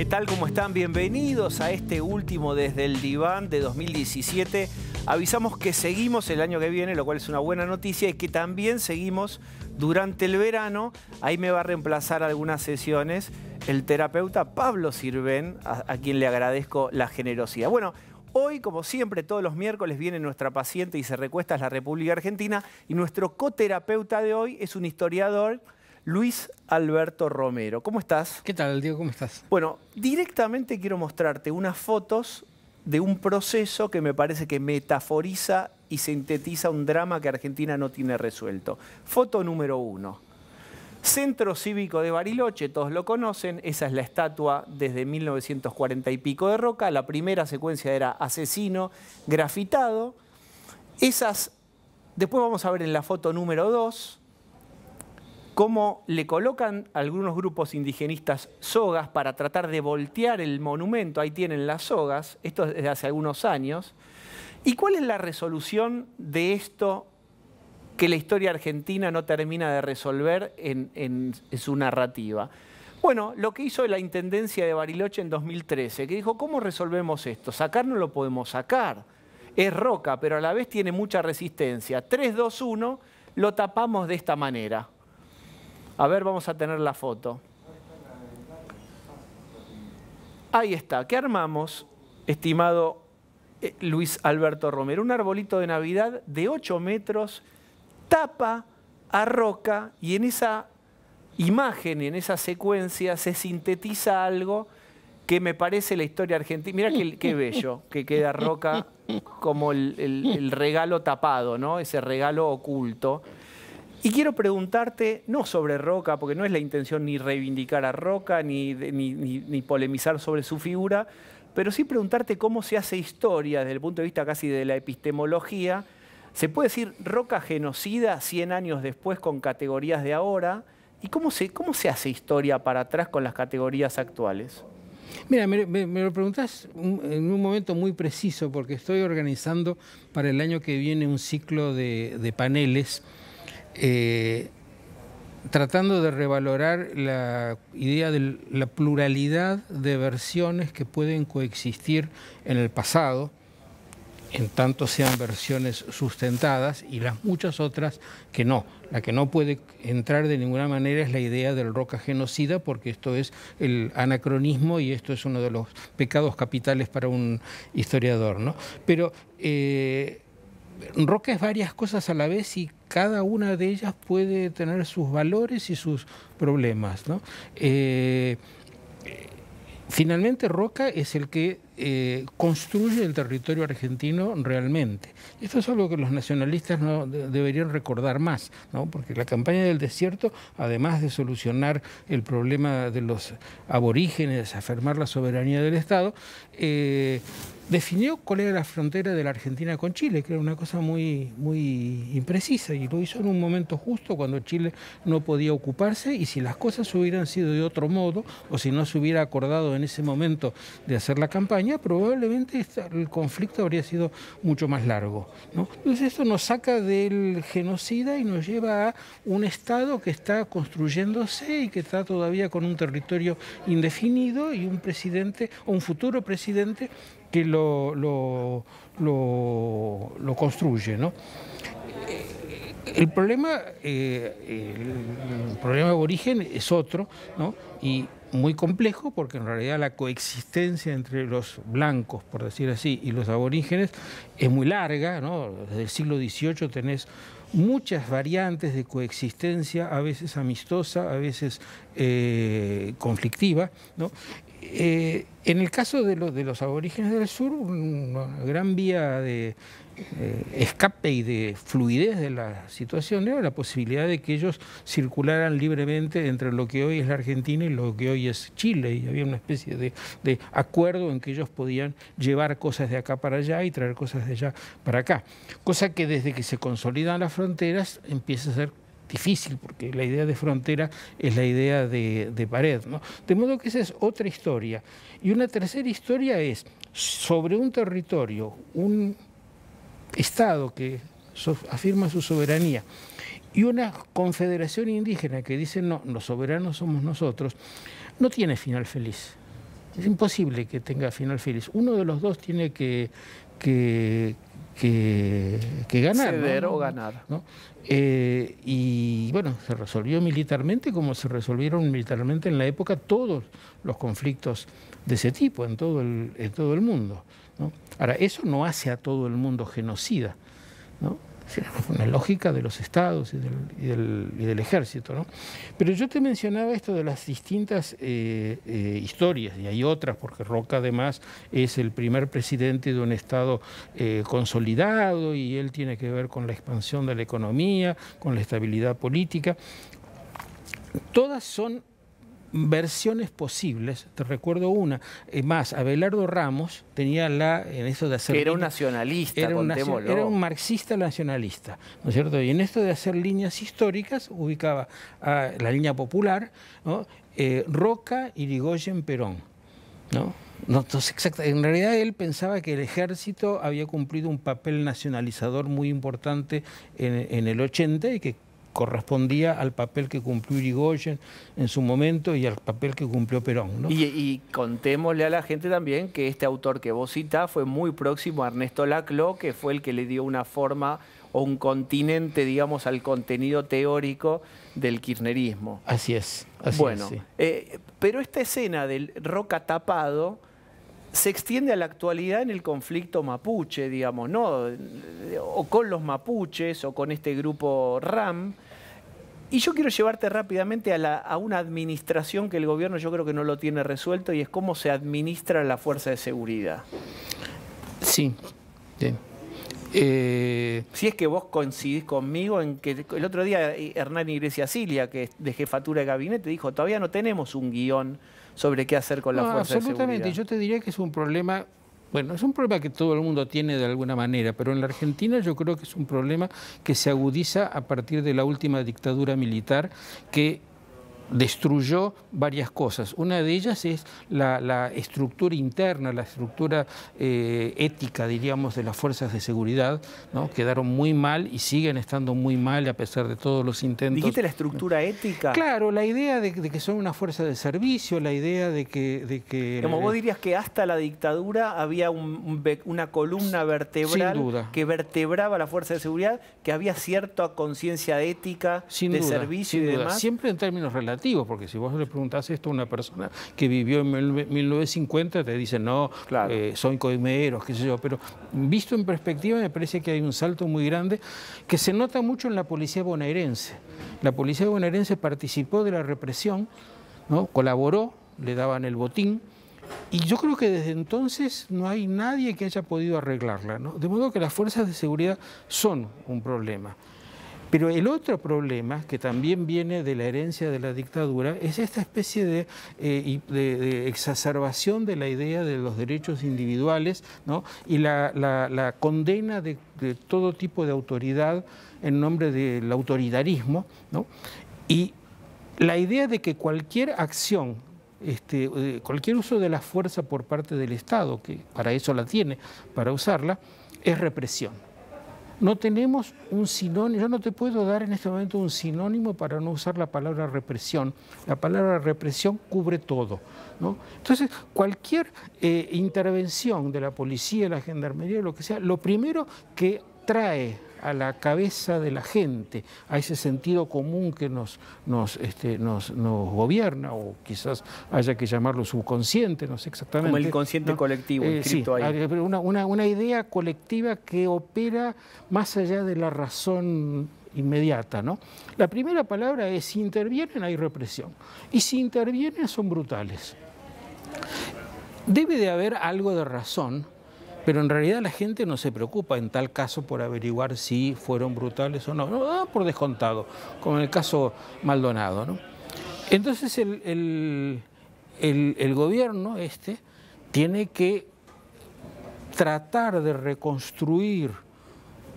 ¿Qué tal? ¿Cómo están? Bienvenidos a este último Desde el Diván de 2017. Avisamos que seguimos el año que viene, lo cual es una buena noticia, y que también seguimos durante el verano. Ahí me va a reemplazar algunas sesiones el terapeuta Pablo Sirven, a quien le agradezco la generosidad. Bueno, hoy, como siempre, todos los miércoles viene nuestra paciente y se recuesta, es la República Argentina, y nuestro coterapeuta de hoy es un historiador, Luis Alberto Romero. ¿Cómo estás? ¿Qué tal, Diego? ¿Cómo estás? Bueno, directamente quiero mostrarte unas fotos de un proceso que me parece que metaforiza y sintetiza un drama que Argentina no tiene resuelto. Foto número 1. Centro Cívico de Bariloche, todos lo conocen, esa es la estatua desde 1940 y pico de Roca. La primera secuencia era asesino, grafitado. Después vamos a ver en la foto número 2 cómo le colocan a algunos grupos indigenistas sogas para tratar de voltear el monumento. Ahí tienen las sogas, esto es desde hace algunos años. ¿Y cuál es la resolución de esto que la historia argentina no termina de resolver en su narrativa? Bueno, lo que hizo la Intendencia de Bariloche en 2013, que dijo, ¿cómo resolvemos esto? Sacar no lo podemos sacar. Es roca, pero a la vez tiene mucha resistencia. 3, 2, 1, lo tapamos de esta manera. A ver, vamos a tener la foto. Ahí está. ¿Qué armamos, estimado Luis Alberto Romero? Un arbolito de Navidad de 8 metros, tapa a roca, y en esa imagen, en esa secuencia, se sintetiza algo que me parece la historia argentina. Mirá qué bello que queda roca como el regalo tapado, ¿no? Ese regalo oculto. Y quiero preguntarte, no sobre Roca, porque no es la intención ni reivindicar a Roca, ni polemizar sobre su figura, pero sí preguntarte cómo se hace historia desde el punto de vista casi de la epistemología. ¿Se puede decir Roca genocida 100 años después con categorías de ahora? ¿Y cómo se hace historia para atrás con las categorías actuales? Mira, me lo preguntás en un momento muy preciso, porque estoy organizando para el año que viene un ciclo de paneles tratando de revalorar la idea de la pluralidad de versiones que pueden coexistir en el pasado, en tanto sean versiones sustentadas, y las muchas otras que no. La que no puede entrar de ninguna manera es la idea del Roca genocida, porque esto es el anacronismo y esto es uno de los pecados capitales para un historiador, ¿no? Pero Roca es varias cosas a la vez y cada una de ellas puede tener sus valores y sus problemas, ¿no? Finalmente Roca es el que construye el territorio argentino realmente. Esto es algo que los nacionalistas no deberían recordar más, ¿no? Porque la campaña del desierto, además de solucionar el problema de los aborígenes, afirmar la soberanía del Estado, definió cuál era la frontera de la Argentina con Chile, que era una cosa muy imprecisa, y lo hizo en un momento justo cuando Chile no podía ocuparse, y si las cosas hubieran sido de otro modo, o si no se hubiera acordado en ese momento de hacer la campaña, probablemente el conflicto habría sido mucho más largo, ¿no? Entonces esto nos saca del genocida y nos lleva a un Estado que está construyéndose y que está todavía con un territorio indefinido y un presidente, o un futuro presidente, que lo construye, ¿no? El problema aborigen es otro, ¿no? Y muy complejo, porque en realidad la coexistencia entre los blancos, por decir así, y los aborígenes es muy larga, ¿no? Desde el siglo XVIII tenés muchas variantes de coexistencia, a veces amistosa, a veces conflictiva, ¿no? En el caso de los aborígenes del sur, una gran vía de escape y de fluidez de la situación era la posibilidad de que ellos circularan libremente entre lo que hoy es la Argentina y lo que hoy es Chile, y había una especie de acuerdo en que ellos podían llevar cosas de acá para allá y traer cosas de allá para acá, cosa que desde que se consolidan las fronteras empieza a ser difícil, porque la idea de frontera es la idea de pared, ¿no? De modo que esa es otra historia. Y una tercera historia es sobre un territorio, un Estado que afirma su soberanía y una confederación indígena que dice no, los soberanos somos nosotros, no tiene final feliz. Es imposible que tenga final feliz. Uno de los dos tiene que ganar. Ceder ¿no? o ganar. ¿No? Y bueno, se resolvió militarmente como se resolvieron militarmente en la época todos los conflictos de ese tipo en todo el mundo, ¿no? Ahora, eso no hace a todo el mundo genocida, ¿no? Es una lógica de los estados y del ejército, ¿no? Pero yo te mencionaba esto de las distintas historias, y hay otras, porque Roca además es el primer presidente de un estado consolidado, y él tiene que ver con la expansión de la economía, con la estabilidad política. Todas son versiones posibles. Te recuerdo una más. Abelardo Ramos tenía en eso de hacer... Que era un nacionalista, era un marxista nacionalista, ¿no es cierto? Y en esto de hacer líneas históricas ubicaba a la línea popular, ¿no? Roca, Irigoyen, Perón, ¿no? No, entonces, en realidad él pensaba que el ejército había cumplido un papel nacionalizador muy importante en el 80 y que correspondía al papel que cumplió Irigoyen en su momento y al papel que cumplió Perón, ¿no? Y contémosle a la gente también que este autor que vos citás fue muy próximo a Ernesto Laclau, que fue el que le dio una forma o un continente, digamos, al contenido teórico del kirchnerismo. Así es. Bueno, sí. Pero esta escena del Roca tapado se extiende a la actualidad en el conflicto mapuche, digamos, ¿no? O con los mapuches o con este grupo RAM. Y yo quiero llevarte rápidamente a una administración que el gobierno yo creo que no lo tiene resuelto, y es cómo se administra la fuerza de seguridad. Sí. Si es que vos coincidís conmigo en que el otro día Hernán Iglesias Cilia, que es de jefatura de gabinete, dijo, todavía no tenemos un guión sobre qué hacer con la fuerza de seguridad. Absolutamente, yo te diría que es un problema, bueno, es un problema que todo el mundo tiene de alguna manera, pero en la Argentina yo creo que es un problema que se agudiza a partir de la última dictadura militar, que destruyó varias cosas. Una de ellas es la estructura interna, la estructura ética, diríamos, de las fuerzas de seguridad, ¿no? Quedaron muy mal y siguen estando muy mal a pesar de todos los intentos. ¿Dijiste la estructura ética? Claro, la idea de que son una fuerza de servicio, la idea de que Como vos dirías que hasta la dictadura había una columna vertebral que vertebraba la fuerza de seguridad, que había cierta conciencia ética de servicio y demás. Siempre en términos relativos, porque si vos le preguntás esto a una persona que vivió en 1950, te dice, no, claro, son coimeros, qué sé yo, pero visto en perspectiva me parece que hay un salto muy grande que se nota mucho en la policía bonaerense. La policía bonaerense participó de la represión, ¿no? Colaboró, le daban el botín, y yo creo que desde entonces no hay nadie que haya podido arreglarla, ¿no? De modo que las fuerzas de seguridad son un problema. Pero el otro problema, que también viene de la herencia de la dictadura, es esta especie de exacerbación de la idea de los derechos individuales, ¿no? Y la condena de todo tipo de autoridad en nombre del autoritarismo, ¿no? Y la idea de que cualquier acción, cualquier uso de la fuerza por parte del Estado, que para eso la tiene, para usarla, es represión. No tenemos un sinónimo, yo no te puedo dar en este momento un sinónimo para no usar la palabra represión. La palabra represión cubre todo, ¿no? Entonces, cualquier intervención de la policía, la gendarmería, lo que sea, lo primero que trae a la cabeza de la gente, a ese sentido común que nos gobierna, o quizás haya que llamarlo subconsciente, no sé exactamente. Como el inconsciente, ¿no? Colectivo, inscrito sí, ahí. Pero una idea colectiva que opera más allá de la razón inmediata, ¿no? La primera palabra es: si intervienen hay represión, y si intervienen son brutales. Debe de haber algo de razón, pero en realidad la gente no se preocupa en tal caso por averiguar si fueron brutales o no. No, por descontado, como en el caso Maldonado, ¿no? Entonces el gobierno tiene que tratar de reconstruir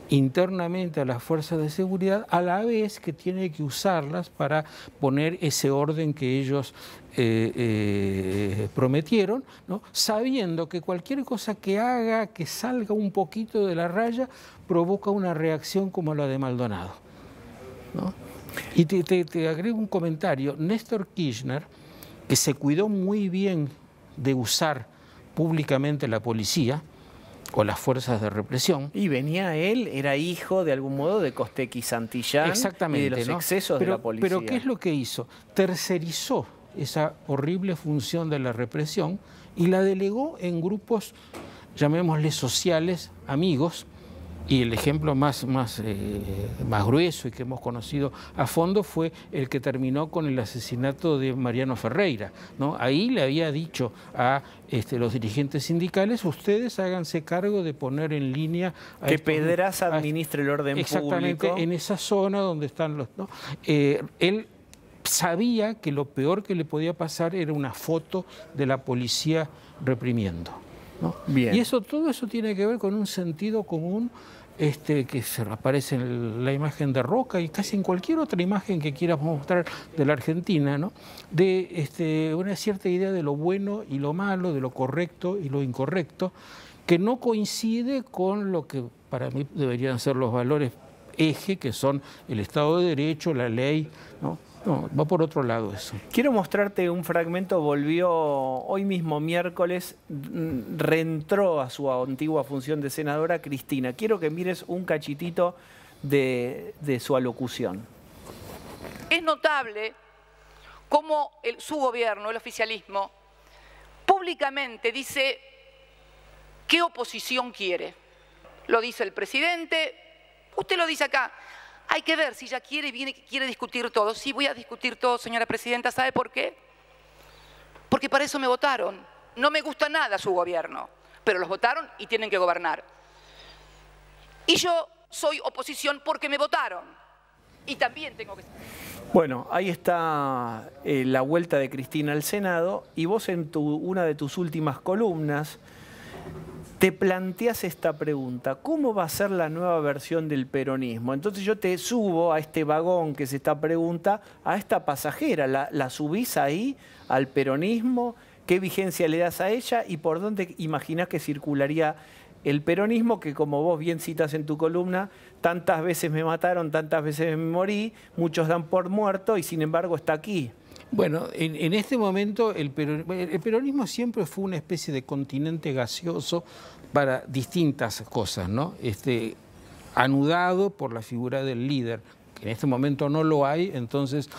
internamente a las fuerzas de seguridad, a la vez que tiene que usarlas para poner ese orden que ellos prometieron, ¿no? Sabiendo que cualquier cosa que haga que salga un poquito de la raya provoca una reacción como la de Maldonado, ¿no? Y te agrego un comentario. Néstor Kirchner, que se cuidó muy bien de usar públicamente la policía o las fuerzas de represión. Y venía él, era hijo de algún modo de Costequi Santillán. Exactamente, y de los excesos de la policía. Pero ¿qué es lo que hizo? Tercerizó esa horrible función de la represión y la delegó en grupos, llamémosle sociales, amigos. Y el ejemplo más grueso y que hemos conocido a fondo fue el que terminó con el asesinato de Mariano Ferreira, ¿no? Ahí le había dicho a los dirigentes sindicales: ustedes háganse cargo de poner en línea... Que Pedraza administre el orden público. Exactamente, en esa zona donde están los... ¿no? Él sabía que lo peor que le podía pasar era una foto de la policía reprimiendo, ¿no? Bien. Y todo eso tiene que ver con un sentido común que se aparece en la imagen de Roca y casi en cualquier otra imagen que quieras mostrar de la Argentina, ¿no? De una cierta idea de lo bueno y lo malo, de lo correcto y lo incorrecto, que no coincide con lo que para mí deberían ser los valores eje, que son el Estado de Derecho, la ley, ¿no? No, va por otro lado eso. Quiero mostrarte un fragmento. Volvió hoy mismo, miércoles, reentró a su antigua función de senadora Cristina. Quiero que mires un cachitito de su alocución. Es notable cómo su gobierno, el oficialismo, públicamente dice qué oposición quiere. Lo dice el presidente, usted lo dice acá. Hay que ver si ya quiere discutir todo. Sí, voy a discutir todo, señora presidenta. ¿Sabe por qué? Porque para eso me votaron. No me gusta nada su gobierno, pero los votaron y tienen que gobernar. Y yo soy oposición porque me votaron. Y también tengo que... Bueno, ahí está la vuelta de Cristina al Senado, y vos en una de tus últimas columnas te planteas esta pregunta: ¿cómo va a ser la nueva versión del peronismo? Entonces yo te subo a este vagón que es esta pregunta, a esta pasajera, la subís ahí al peronismo, ¿qué vigencia le das a ella y por dónde imaginás que circularía el peronismo, que como vos bien citas en tu columna, tantas veces me mataron, tantas veces me morí, muchos dan por muerto y sin embargo está aquí? Bueno, en este momento el peronismo siempre fue una especie de continente gaseoso para distintas cosas, ¿no? Anudado por la figura del líder, que en este momento no lo hay, entonces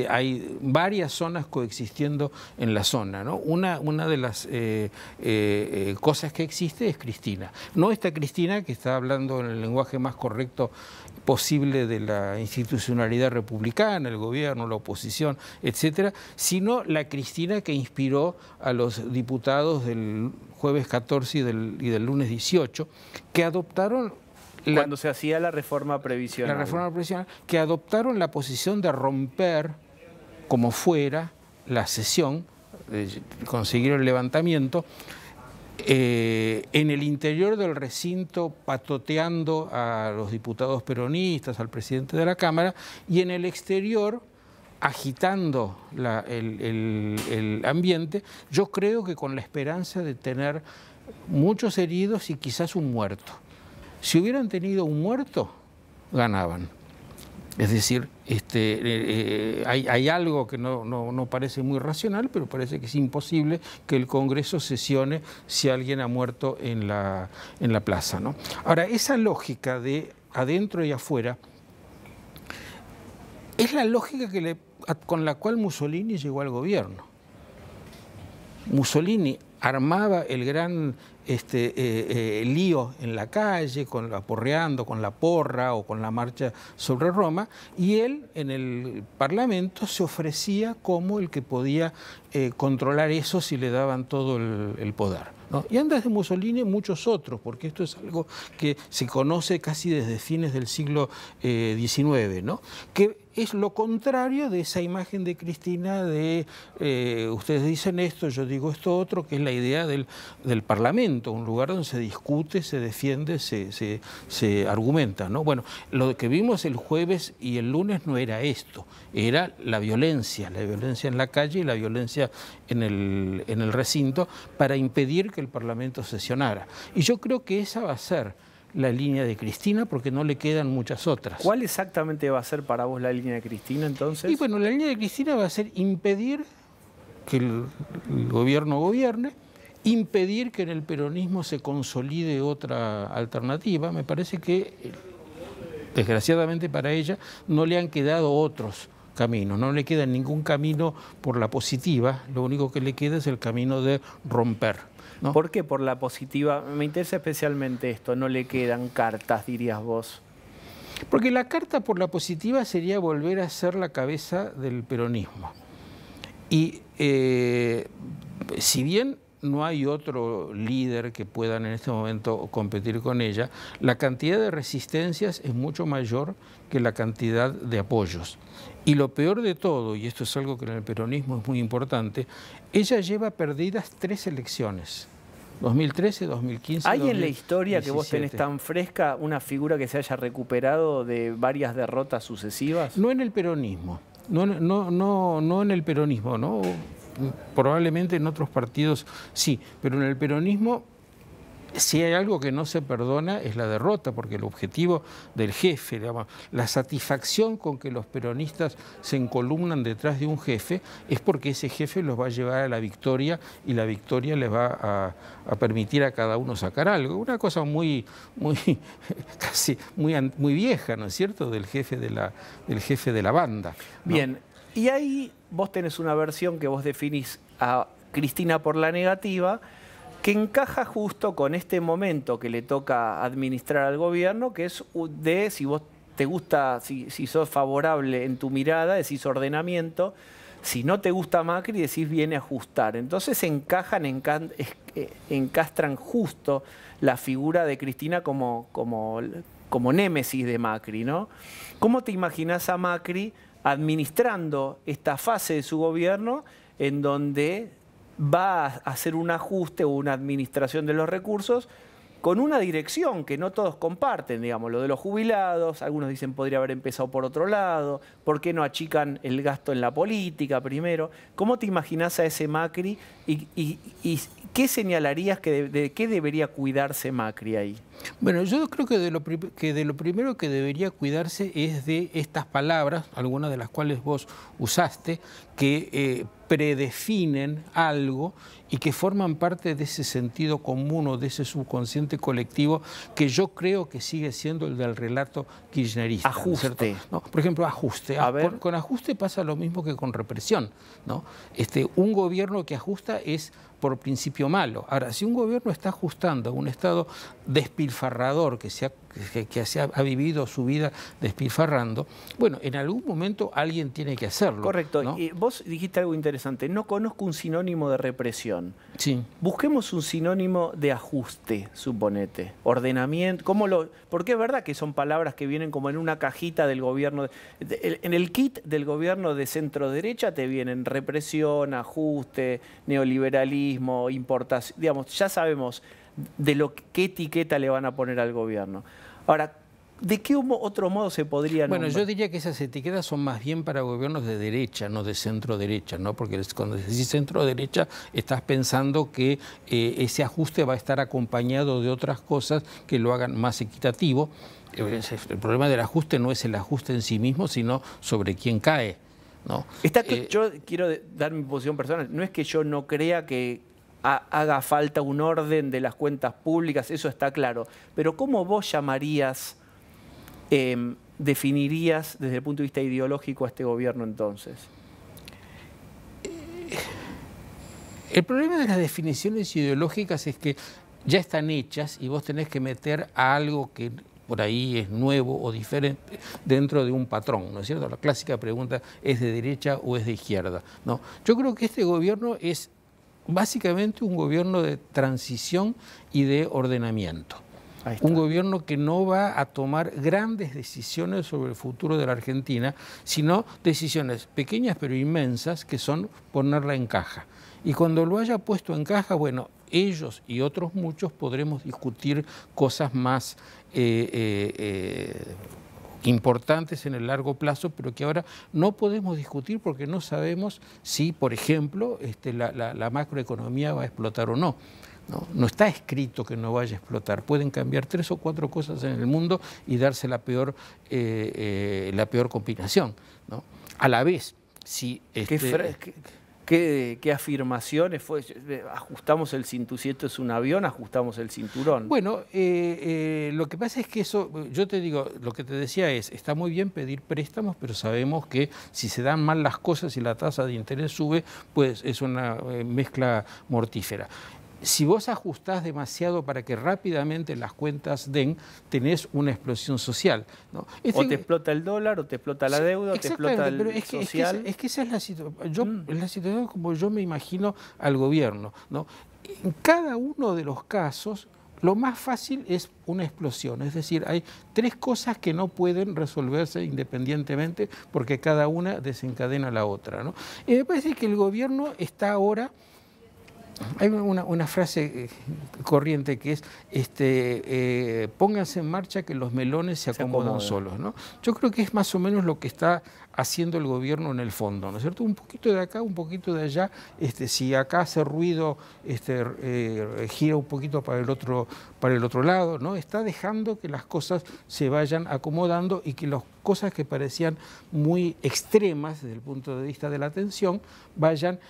hay varias zonas coexistiendo en la zona, ¿no? Una de las cosas que existe es Cristina. No esta Cristina que está hablando en el lenguaje más correcto posible de la institucionalidad republicana, el gobierno, la oposición, etcétera, sino la Cristina que inspiró a los diputados del jueves 14 y del lunes 18, que adoptaron... Cuando se hacía la reforma previsional. La reforma previsional, que adoptaron la posición de romper, como fuera, la sesión, conseguir el levantamiento, en el interior del recinto patoteando a los diputados peronistas, al presidente de la Cámara, y en el exterior agitando el ambiente, yo creo que con la esperanza de tener muchos heridos y quizás un muerto. Si hubieran tenido un muerto, ganaban. Es decir, hay algo que no parece muy racional, pero parece que es imposible que el Congreso sesione si alguien ha muerto en la plaza, ¿no? Ahora, esa lógica de adentro y afuera es la lógica con la cual Mussolini llegó al gobierno. Mussolini armaba el gran lío en la calle, aporreando con la porra o con la marcha sobre Roma, y él en el Parlamento se ofrecía como el que podía controlar eso si le daban todo el poder, ¿no? Y antes de Mussolini muchos otros, porque esto es algo que se conoce casi desde fines del siglo XIX, ¿no? Que es lo contrario de esa imagen de Cristina de ustedes dicen esto, yo digo esto otro, que es la idea del Parlamento, un lugar donde se discute, se defiende, se argumenta, ¿no? Bueno, lo que vimos el jueves y el lunes no era esto, era la violencia en la calle y la violencia en el recinto para impedir que el Parlamento sesionara. Y yo creo que esa va a ser la línea de Cristina, porque no le quedan muchas otras. ¿Cuál exactamente va a ser para vos la línea de Cristina entonces? Y bueno, la línea de Cristina va a ser impedir que el gobierno gobierne, impedir que en el peronismo se consolide otra alternativa. Me parece que, desgraciadamente para ella, no le han quedado otros caminos, no le queda ningún camino por la positiva, lo único que le queda es el camino de romper, ¿no? ¿Por qué por la positiva? Me interesa especialmente esto, no le quedan cartas, dirías vos. Porque la carta por la positiva sería volver a ser la cabeza del peronismo. Y si bien no hay otro líder que puedan en este momento competir con ella, la cantidad de resistencias es mucho mayor que la cantidad de apoyos. Y lo peor de todo, y esto es algo que en el peronismo es muy importante, ella lleva perdidas 3 elecciones. 2013, 2015, ¿Hay 2017. en la historia que vos tenés tan fresca una figura que se haya recuperado de varias derrotas sucesivas? No en el peronismo, no en el peronismo, ¿no? Probablemente en otros partidos sí, pero en el peronismo, si hay algo que no se perdona es la derrota, porque el objetivo del jefe, digamos, la satisfacción con que los peronistas se encolumnan detrás de un jefe es porque ese jefe los va a llevar a la victoria y la victoria les va a permitir a cada uno sacar algo. Una cosa muy vieja, ¿no es cierto?, del jefe de la banda, ¿no? Bien, y ahí vos tenés una versión que vos definís a Cristina por la negativa, que encaja justo con este momento que le toca administrar al gobierno, que es de, si vos te gusta, si sos favorable en tu mirada, decís ordenamiento, si no te gusta Macri, decís viene a ajustar. Entonces encastran justo la figura de Cristina como némesis de Macri, ¿no? ¿Cómo te imaginás a Macri administrando esta fase de su gobierno en donde va a hacer un ajuste o una administración de los recursos con una dirección que no todos comparten, digamos, lo de los jubilados? Algunos dicen podría haber empezado por otro lado, ¿por qué no achican el gasto en la política primero? ¿Cómo te imaginás a ese Macri y qué señalarías de qué debería cuidarse Macri ahí? Bueno, yo creo que de lo primero que debería cuidarse es de estas palabras, algunas de las cuales vos usaste, que predefinen algo y que forman parte de ese sentido común o de ese subconsciente colectivo que yo creo que sigue siendo el del relato kirchnerista. Ajuste. ¿No? Por ejemplo, ajuste. Con ajuste pasa lo mismo que con represión, ¿no? Un gobierno que ajusta es por principio malo. Ahora, si un gobierno está ajustando a un Estado despilfarrador que ha vivido su vida despilfarrando, bueno, en algún momento alguien tiene que hacerlo. Correcto. ¿No? Y vos dijiste algo interesante. No conozco un sinónimo de represión. Sí. Busquemos un sinónimo de ajuste, suponete. Ordenamiento. Porque es verdad que son palabras que vienen como en una cajita del gobierno. En el kit del gobierno de centro derecha te vienen represión, ajuste, neoliberalismo, importación. Digamos, ya sabemos qué etiqueta le van a poner al gobierno. Ahora, ¿de qué otro modo se podría nombrar? Bueno, yo diría que esas etiquetas son más bien para gobiernos de derecha, no de centro derecha, ¿no? Porque cuando decís centro derecha estás pensando que ese ajuste va a estar acompañado de otras cosas que lo hagan más equitativo. El problema del ajuste no es el ajuste en sí mismo, sino sobre quién cae, ¿no? Yo quiero dar mi posición personal. No es que yo no crea que haga falta un orden de las cuentas públicas, eso está claro. Pero ¿cómo vos llamarías, definirías desde el punto de vista ideológico a este gobierno entonces? El problema de las definiciones ideológicas es que ya están hechas y vos tenés que meter a algo que por ahí es nuevo o diferente dentro de un patrón, ¿no es cierto? La clásica pregunta, ¿es de derecha o es de izquierda? ¿No? Yo creo que este gobierno es básicamente un gobierno de transición y de ordenamiento. Un gobierno que no va a tomar grandes decisiones sobre el futuro de la Argentina, sino decisiones pequeñas pero inmensas que son ponerla en caja. Y cuando lo haya puesto en caja, bueno, ellos y otros muchos podremos discutir cosas más importantes en el largo plazo, pero que ahora no podemos discutir porque no sabemos si, por ejemplo, la macroeconomía va a explotar o no. No está escrito que no vaya a explotar. Pueden cambiar 3 o 4 cosas en el mundo y darse la peor combinación, ¿no? A la vez, si... ¿Qué afirmaciones fue? ¿Ajustamos el cinturón? Si esto es un avión, ajustamos el cinturón. Bueno, lo que pasa es que eso, yo te digo, lo que te decía es, está muy bien pedir préstamos, pero sabemos que si se dan mal las cosas y la tasa de interés sube, pues es una mezcla mortífera. Si vos ajustás demasiado para que rápidamente las cuentas den, tenés una explosión social, ¿no? O te explota el dólar, o te explota la deuda, o te explota el pero social. Es que esa es la situación. Es la situación como yo me imagino al gobierno, ¿no? En cada uno de los casos, lo más fácil es una explosión. Es decir, hay tres cosas que no pueden resolverse independientemente porque cada una desencadena la otra, ¿no? Y me parece que el gobierno está ahora... Hay una frase corriente que es, pónganse en marcha que los melones se acomodan solos, ¿no? Yo creo que es más o menos lo que está haciendo el gobierno en el fondo, ¿no es cierto? Un poquito de acá, un poquito de allá, si acá hace ruido, gira un poquito para el otro lado, ¿no? Está dejando que las cosas se vayan acomodando y que las cosas que parecían muy extremas desde el punto de vista de la atención vayan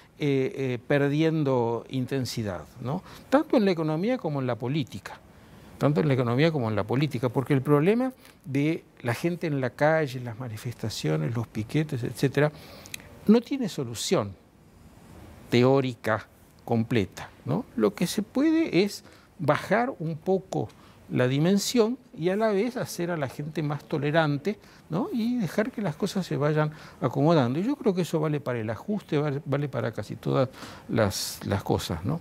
perdiendo intensidad, ¿no? Tanto en la economía como en la política. Tanto en la economía como en la política, porque el problema de la gente en la calle, las manifestaciones, los piquetes, etcétera, no tiene solución teórica completa, ¿no? Lo que se puede es bajar un poco la dimensión y a la vez hacer a la gente más tolerante, ¿no? Y dejar que las cosas se vayan acomodando. Y yo creo que eso vale para el ajuste, vale para casi todas las cosas, ¿no?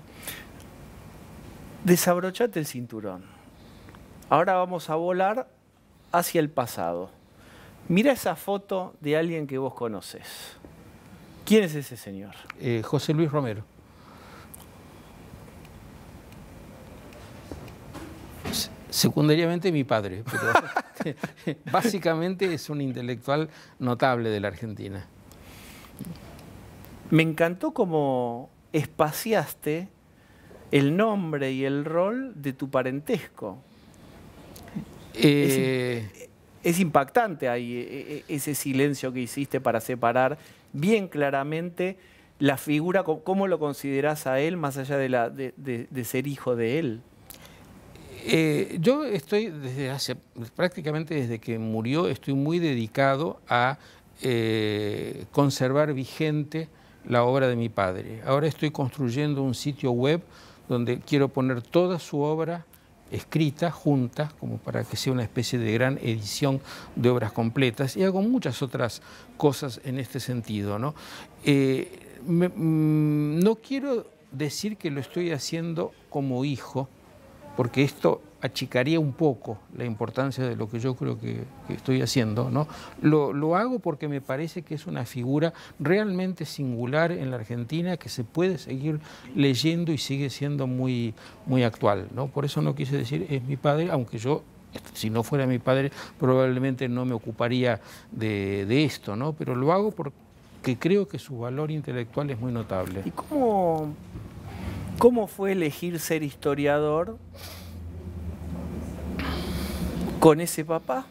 Desabrochate el cinturón. Ahora vamos a volar hacia el pasado. Mira esa foto de alguien que vos conoces. ¿Quién es ese señor? José Luis Romero. Secundariamente mi padre, pero básicamente es un intelectual notable de la Argentina. Me encantó cómo espaciaste el nombre y el rol de tu parentesco. Es impactante ahí ese silencio que hiciste para separar bien claramente la figura, cómo lo considerás a él más allá de ser hijo de él. Yo estoy prácticamente desde que murió, estoy muy dedicado a conservar vigente la obra de mi padre. Ahora estoy construyendo un sitio web donde quiero poner toda su obra escrita, junta, como para que sea una especie de gran edición de obras completas, y hago muchas otras cosas en este sentido, ¿no? No quiero decir que lo estoy haciendo como hijo, porque esto achicaría un poco la importancia de lo que yo creo que estoy haciendo, ¿no? Lo hago porque me parece que es una figura realmente singular en la Argentina que se puede seguir leyendo y sigue siendo muy, muy actual, ¿no? Por eso no quise decir es mi padre, aunque yo, si no fuera mi padre, probablemente no me ocuparía de esto, ¿no? Pero lo hago porque creo que su valor intelectual es muy notable. ¿Y cómo fue elegir ser historiador con ese papá?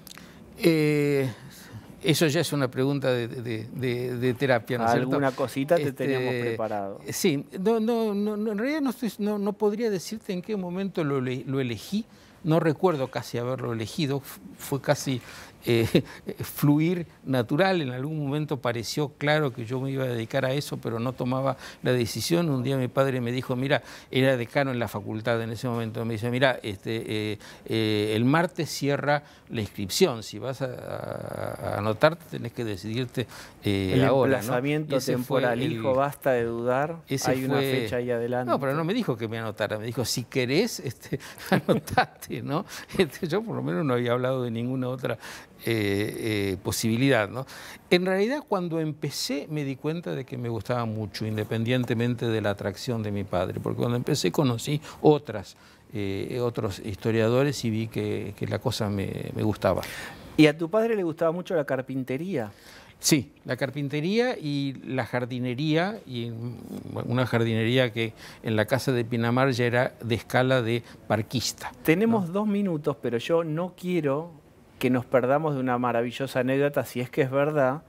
Eso ya es una pregunta de terapia, ¿no es cierto? Alguna cosita te teníamos preparado. Sí, en realidad no podría decirte en qué momento lo elegí. No recuerdo casi haberlo elegido, fue casi fluir natural. En algún momento pareció claro que yo me iba a dedicar a eso, pero no tomaba la decisión. Un día mi padre me dijo, mira, era decano en la facultad en ese momento, me dice, mira, el martes cierra la inscripción, si vas a anotarte tenés que decidirte el ahora, emplazamiento, ¿no? Temporal, hijo, basta de dudar, hay una fecha ahí adelante. No, pero no me dijo que me anotara, me dijo, si querés, anotate, ¿no? Yo por lo menos no había hablado de ninguna otra posibilidad, ¿no? En realidad, cuando empecé me di cuenta de que me gustaba mucho, independientemente de la atracción de mi padre, porque cuando empecé conocí otros historiadores y vi que la cosa me gustaba. ¿Y a tu padre le gustaba mucho la carpintería? Sí, la carpintería y la jardinería, y una jardinería que en la casa de Pinamar ya era de escala de parquista. Tenemos, ¿no?, 2 minutos, pero yo no quiero que nos perdamos de una maravillosa anécdota, si es que es verdad,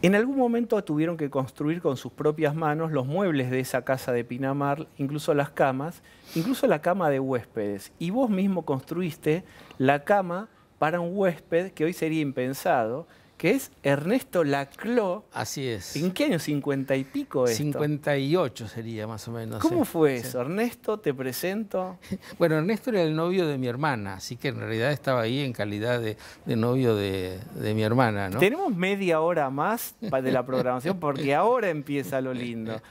En algún momento tuvieron que construir con sus propias manos los muebles de esa casa de Pinamar, incluso las camas, incluso la cama de huéspedes. Y vos mismo construiste la cama para un huésped que hoy sería impensado, que es Ernesto Laclau. Así es. ¿En qué año? ¿50 y pico esto? 58 sería más o menos. ¿Cómo fue sí. eso? Ernesto, te presento. Bueno, Ernesto era el novio de mi hermana, así que en realidad estaba ahí en calidad de novio de mi hermana, ¿no? Tenemos media hora más de la programación porque ahora empieza lo lindo.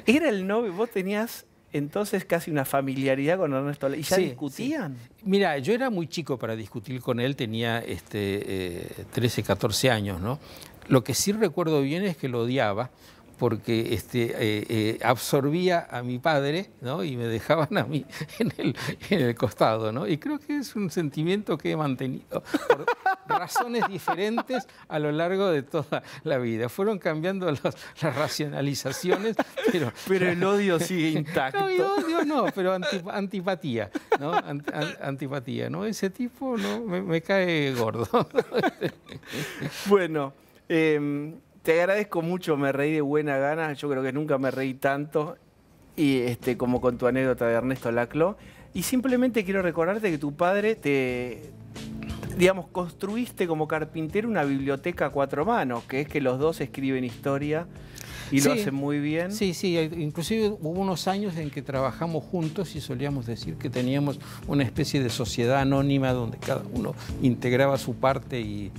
Era el novio, vos tenías entonces casi una familiaridad con Ernesto Laclau. ¿Y ya discutían? Sí. Mira, yo era muy chico para discutir con él, tenía 13, 14 años, ¿no? Lo que sí recuerdo bien es que lo odiaba porque absorbía a mi padre, ¿no? Y me dejaban a mí en el costado, ¿no? Y creo que es un sentimiento que he mantenido por razones diferentes a lo largo de toda la vida. Fueron cambiando las racionalizaciones, pero el odio sigue intacto. No, odio no, pero antipatía, ¿no? Antipatía, ¿no? Ese tipo no me cae gordo. Bueno, te agradezco mucho, me reí de buena gana, yo creo que nunca me reí tanto como con tu anécdota de Ernesto Laclau. Y simplemente quiero recordarte que tu padre digamos, construiste como carpintero una biblioteca a 4 manos, que es que los dos escriben historia y lo hacen muy bien. Sí, inclusive hubo unos años en que trabajamos juntos y solíamos decir que teníamos una especie de sociedad anónima donde cada uno integraba su parte y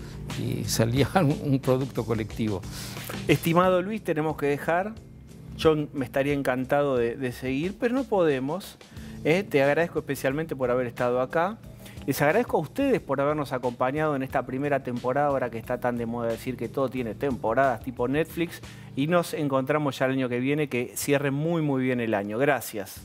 salía un producto colectivo. Estimado Luis, tenemos que dejar. Yo me estaría encantado de seguir, pero no podemos. Te agradezco especialmente por haber estado acá. Les agradezco a ustedes por habernos acompañado en esta primera temporada, ahora que está tan de moda decir que todo tiene temporadas tipo Netflix, y nos encontramos ya el año que viene, que cierre muy bien el año. Gracias.